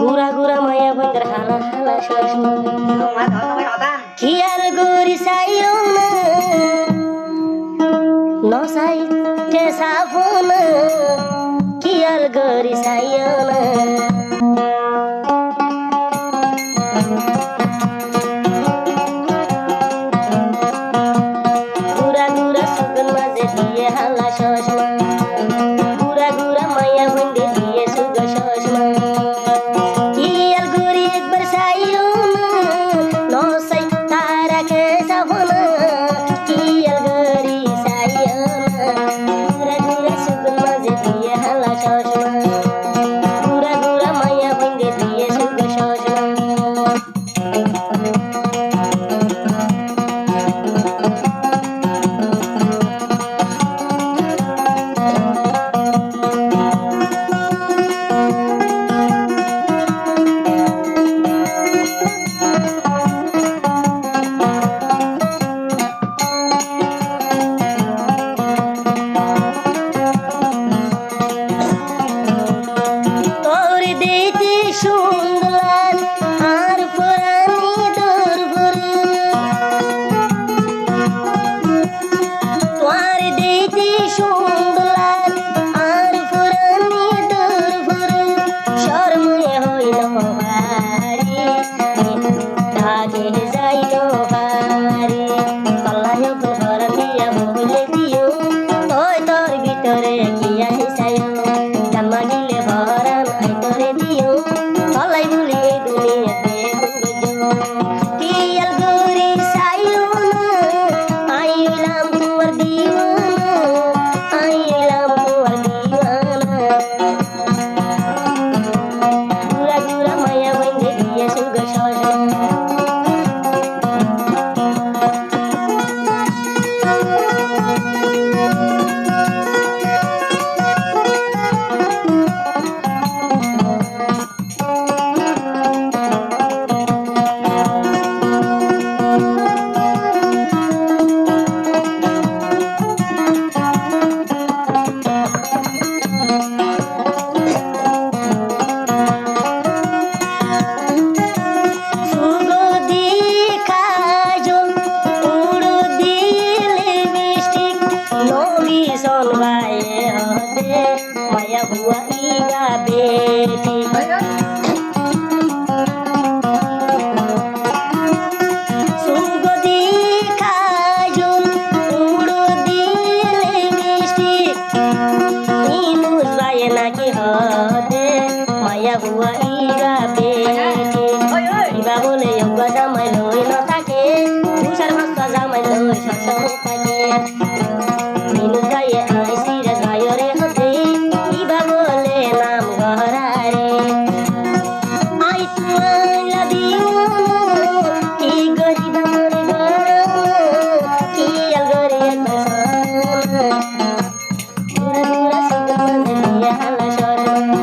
গুড়া গুড়া মায়া বন্ধের হালা হালা সসমা কিয়ার গরি চাইও না নসাইতে সাফন কিয়ার গরি চাইও না গুড়া গুড়া সুগন মাঝে দিয়ে হালা সসমা গুড়া গুড়া মায়া বন্ধে দিয়ে সুগ সসমা কিয়ার গরি একবার চাইও না নসাই তারা কে সাফন কিয়ার গরি চাইও না গুড়া গুড়া সুগন মাঝে দিয়ে হালা সসমা গুড়া গুড়া মায়া বন্ধে দিয়ে সুগ সসমা তোর দিতে সুন্দর আর পুরানি দুর্বল তোর দিতে সুন্দর আর পুরানি দুর্বল শর্মে হইল ভারি ঢাকে যাইল ভারি পাল্লায় ঘর দিয়া বলে দিও ওই তোর ভিতরে কি আছে চাইও জামা গিলে ভরান আই তোরে দিও তলাই বলি এই দুনিয়াতে গুঞ্জো কিয়াল গরি চাইও না আইলাম তোমার দিওয়ানা আইলাম তোমার দিওয়ানা গুড়া গুড়া মায়া বন্ধে দিয়ে সুগ সসমা সুগো দেখা জল উড়ো দিলে বৃষ্টিক নবী সনবায়ে হতে মায়া বুয়া ইগা বেটি সুগো দেখা জল উড়ো দিলে বৃষ্টিক ইনুস বায়ে নাকি হতে মায়া বুয়া ইগা বেটি ইবা বলে ইবা জামাই লই ন থাকে তুষার মাস্তা জামাই লই সবসময় থাকে ইনুস গায়ে আইসি রে গায়রে হতে ইবা বলে নাম গহরারে আই তুয়ালা দিওনা কি গরিবা মরে গরম কি আল গরি একবাসানা গুড়া গুড়া সুগন মাঝে দিয়ে হালা সসমা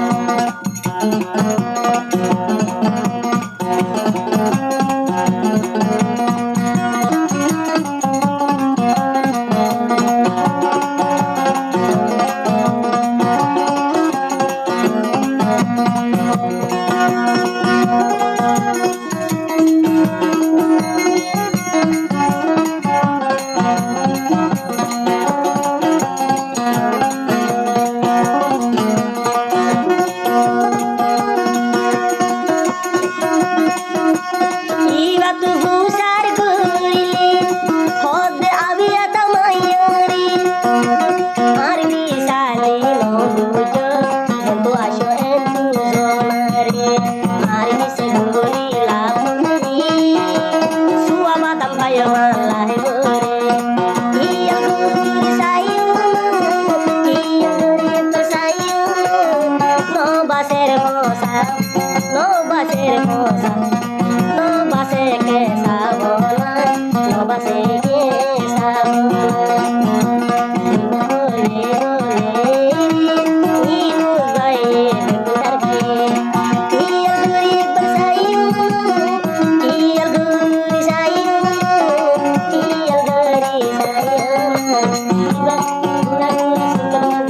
ইবা তু হুসার গইলে হদ আবিয়া তামাইয়ারি আর মিসালি নবুজ বন্ধু আসো এতু জনারে আর মিসে গরি লাভনি সুয়া বাদাম পায় মালাই বরে ইয়া গরি সাইও ইয়া গরি তো সাইও নো বাসের মোসা নো বাসের মোসা no base que sabona no base que sabona bole bole ni nos gaye bekar gaye kiyal guri basayo kiyal guri sayo kiyal guri sayo iba gura gura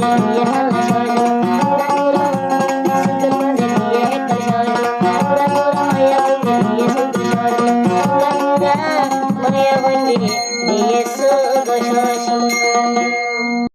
বন্দি দিয়েছো গো